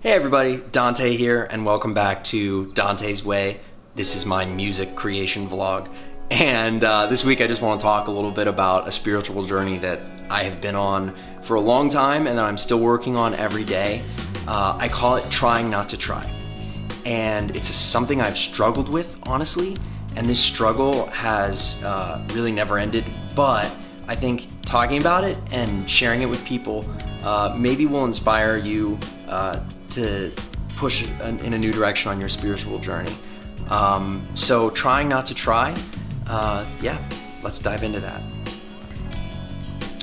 Hey everybody, Dante here, and welcome back to Dante's Way. This is my music creation vlog, and this week I just want to talk a little bit about a spiritual journey that I have been on for a long time and that I'm still working on every day. I call it trying not to try, and it's something I've struggled with, honestly, and this struggle has really never ended, but I think talking about it and sharing it with people maybe will inspire you to push in a new direction on your spiritual journey. So trying not to try, yeah, let's dive into that.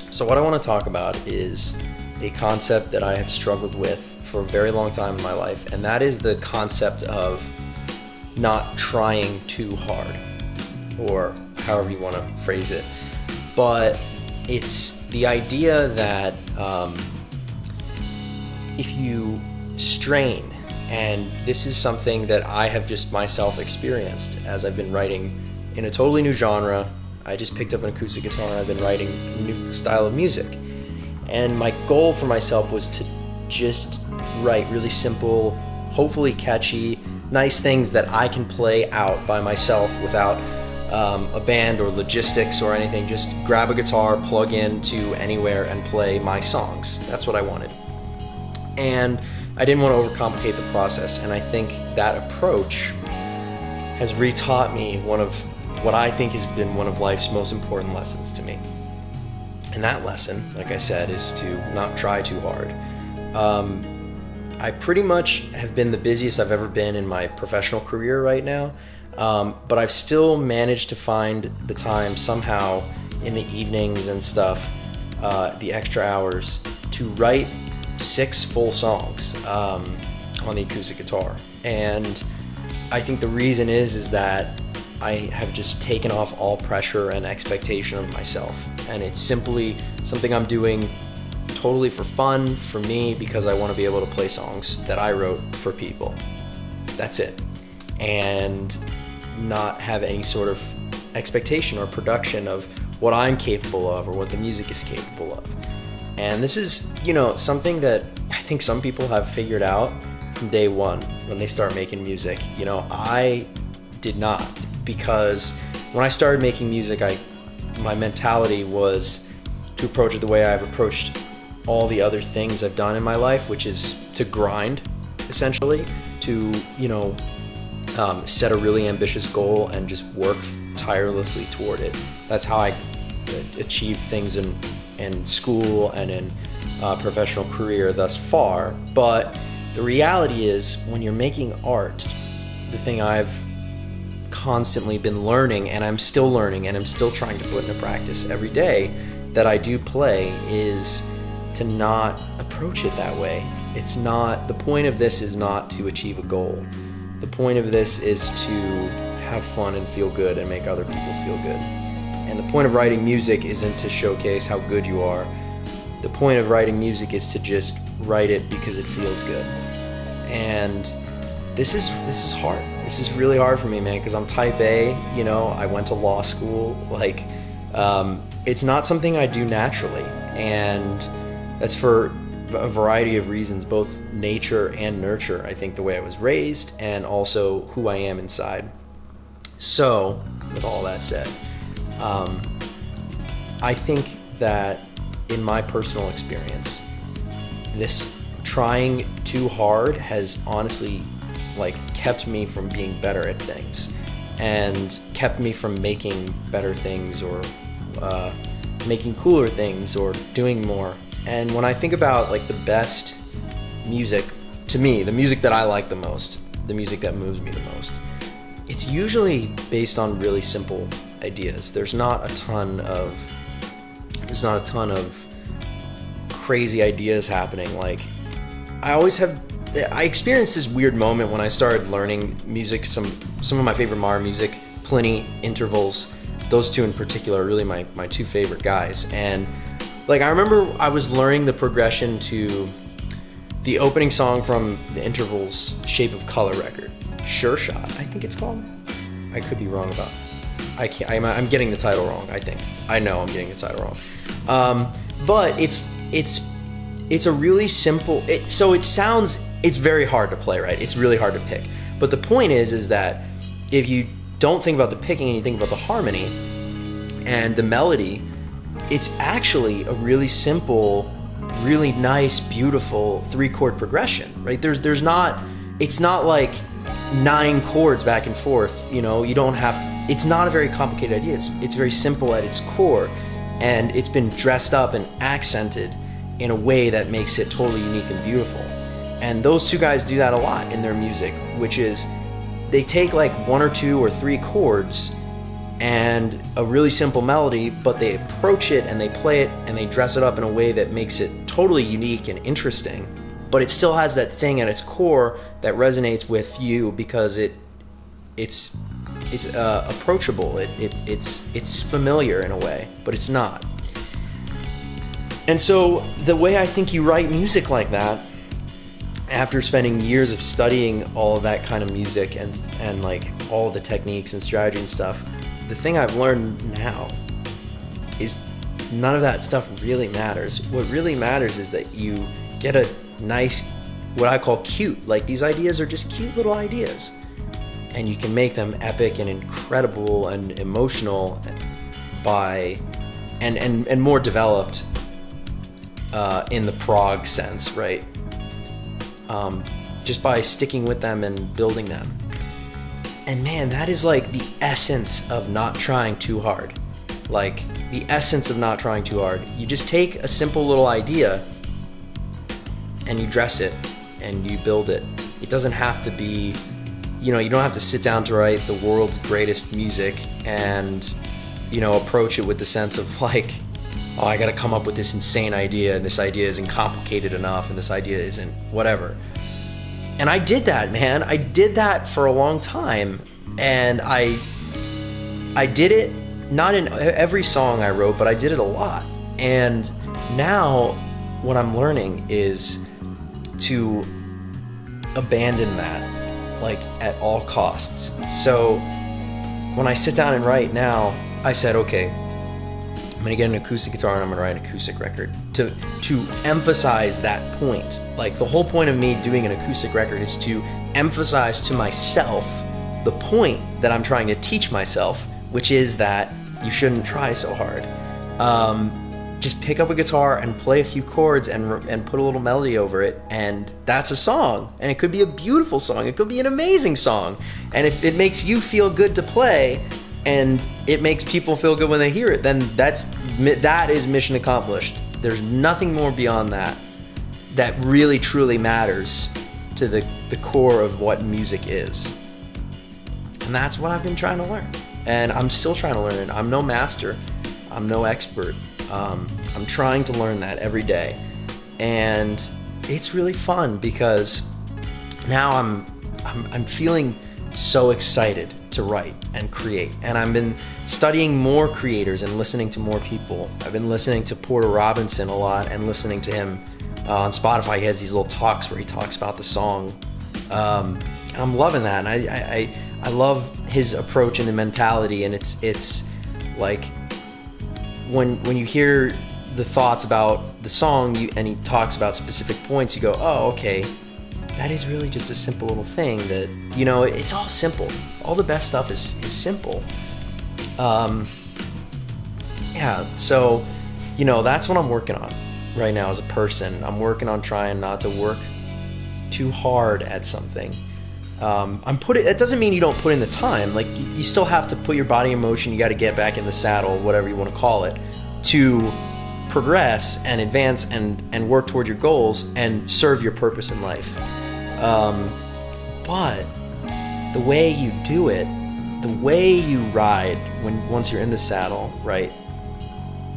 So what I want to talk about is a concept that I have struggled with for a very long time in my life, and that is the concept of not trying too hard, or however you want to phrase it. But it's the idea that if you strain, and this is something that I have just myself experienced as I've been writing in a totally new genre. I just picked up an acoustic guitar and I've been writing a new style of music. And my goal for myself was to just write really simple, hopefully catchy, nice things that I can play out by myself without a band or logistics or anything. Just grab a guitar, plug into anywhere, and play my songs. That's what I wanted. And I didn't want to overcomplicate the process, and I think that approach has retaught me one of what I think has been one of life's most important lessons to me. And that lesson, like I said, is to not try too hard. I pretty much have been the busiest I've ever been in my professional career right now, but I've still managed to find the time somehow in the evenings and stuff, the extra hours, to write 6 full songs on the acoustic guitar. And I think the reason is that I have just taken off all pressure and expectation of myself, and it's simply something I'm doing totally for fun, for me, because I want to be able to play songs that I wrote for people. That's it. And not have any sort of expectation or production of what I'm capable of or what the music is capable of. And this is, something that I think some people have figured out from day one when they start making music. I did not, because when I started making music, my mentality was to approach it the way I've approached all the other things I've done in my life, which is to grind, essentially, to, set a really ambitious goal and just work tirelessly toward it. That's how I achieved things in school and in professional career thus far. But the reality is, when you're making art, the thing I've constantly been learning, and I'm still learning, and I'm still trying to put into practice every day that I do play, is to not approach it that way. The point of this is not to achieve a goal. The point of this is to have fun and feel good and make other people feel good. And the point of writing music isn't to showcase how good you are. The point of writing music is to just write it because it feels good. And this is hard. This is really hard for me, man, because I'm type A, I went to law school. It's not something I do naturally. And that's for a variety of reasons, both nature and nurture. I think the way I was raised and also who I am inside. So, with all that said, I think that in my personal experience, this trying too hard has honestly kept me from being better at things, and kept me from making better things, or making cooler things, or doing more. And when I think about the best music, to me, the music that I like the most, the music that moves me the most, it's usually based on really simple ideas. There's not a ton of crazy ideas happening. I experienced this weird moment when I started learning music, some of my favorite modern music, Pliny, Intervals, those two in particular are really my 2 favorite guys. And I remember I was learning the progression to the opening song from the Intervals Shape of Color record, Sure Shot, I think it's called. I could be wrong about it. I'm getting the title wrong, I think. I know I'm getting the title wrong. But it's a really simple, so it sounds it's very hard to play, right? It's really hard to pick. But the point is that if you don't think about the picking and you think about the harmony and the melody, it's actually a really simple, really nice, beautiful 3-chord progression, right? It's not like 9 chords back and forth, you know, you don't have to, it's not a very complicated idea. It's very simple at its core, and it's been dressed up and accented in a way that makes it totally unique and beautiful. And those two guys do that a lot in their music, which is they take like 1 or 2 or 3 chords and a really simple melody, but they approach it and they play it and they dress it up in a way that makes it totally unique and interesting, but it still has that thing at its core that resonates with you because it's approachable. It's familiar in a way, but it's not. And so the way I think you write music like that, after spending years of studying all of that kind of music and like all of the techniques and strategy and stuff, the thing I've learned now is none of that stuff really matters. What really matters is that you get a nice, what I call cute, like these ideas are just cute little ideas, and you can make them epic and incredible and emotional by and more developed in the prog sense, right? Just by sticking with them and building them. And man, that is like the essence of not trying too hard. Like the essence of not trying too hard. You just take a simple little idea and you dress it and you build it. It doesn't have to be, you know, you don't have to sit down to write the world's greatest music and, you know, approach it with the sense of like, oh, I gotta come up with this insane idea and this idea isn't complicated enough and this idea isn't whatever. And I did that, man. I did that for a long time, and I did it not in every song I wrote, but I did it a lot. And now what I'm learning is to abandon that, like at all costs. So when I sit down and write now, I said, okay, I'm gonna get an acoustic guitar and I'm gonna write an acoustic record to emphasize that point. Like the whole point of me doing an acoustic record is to emphasize to myself the point that I'm trying to teach myself, which is that you shouldn't try so hard. Just pick up a guitar and play a few chords and put a little melody over it, and that's a song. And it could be a beautiful song, it could be an amazing song, and if it makes you feel good to play and it makes people feel good when they hear it, then that is mission accomplished. There's nothing more beyond that really truly matters to the core of what music is. And that's what I've been trying to learn. And I'm still trying to learn it. I'm no master. I'm no expert. I'm trying to learn that every day. And it's really fun because now I'm feeling so excited to write and create. And I've been studying more creators and listening to more people. I've been listening to Porter Robinson a lot and listening to him on Spotify. He has these little talks where he talks about the song. And I'm loving that. And I love his approach and the mentality. And it's like when you hear the thoughts about the song and he talks about specific points, you go, oh, okay, that is really just a simple little thing that, you know, it's all simple. All the best stuff is simple. Yeah, so, you know, that's what I'm working on right now as a person. I'm working on trying not to work too hard at something. It doesn't mean you don't put in the time. Like, you still have to put your body in motion. You got to get back in the saddle, whatever you want to call it, to progress and advance and work toward your goals and serve your purpose in life. But the way you do it, the way you ride once you're in the saddle, right?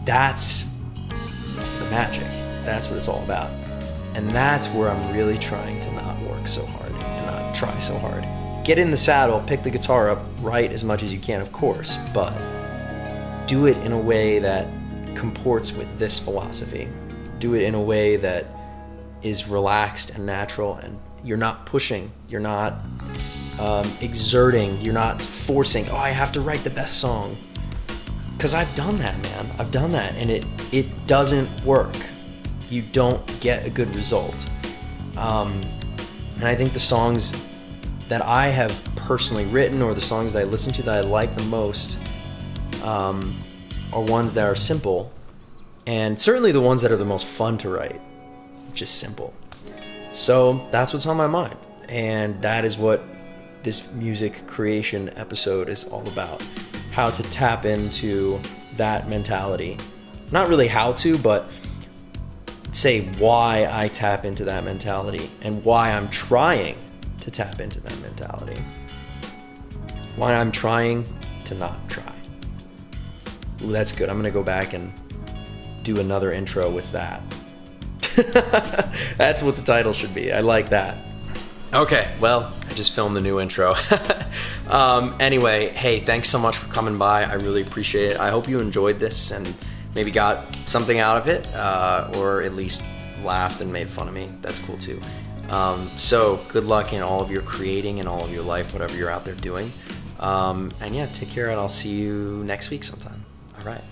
That's the magic. That's what it's all about. And that's where I'm really trying to not work so hard and not try so hard. Get in the saddle, pick the guitar up, write as much as you can, of course, but do it in a way that comports with this philosophy. Do it in a way that is relaxed and natural, and you're not pushing, you're not exerting, you're not forcing, oh, I have to write the best song. Because I've done that, man. I've done that, and it doesn't work. You don't get a good result. And I think the songs that I have personally written, or the songs that I listen to that I like the most, are ones that are simple, and certainly the ones that are the most fun to write, just simple. So that's what's on my mind, and that is what this music creation episode is all about. How to tap into that mentality. Not really how to, but say why I tap into that mentality, and why I'm trying to tap into that mentality. Why I'm trying to not try. Ooh, that's good. I'm gonna go back and do another intro with that. That's what the title should be. I like that. Okay, well, I just filmed the new intro. Anyway, hey, thanks so much for coming by. I really appreciate it. I hope you enjoyed this and maybe got something out of it, or at least laughed and made fun of me. That's cool too. So good luck in all of your creating and all of your life, whatever you're out there doing. And yeah, take care, and I'll see you next week sometime. All right.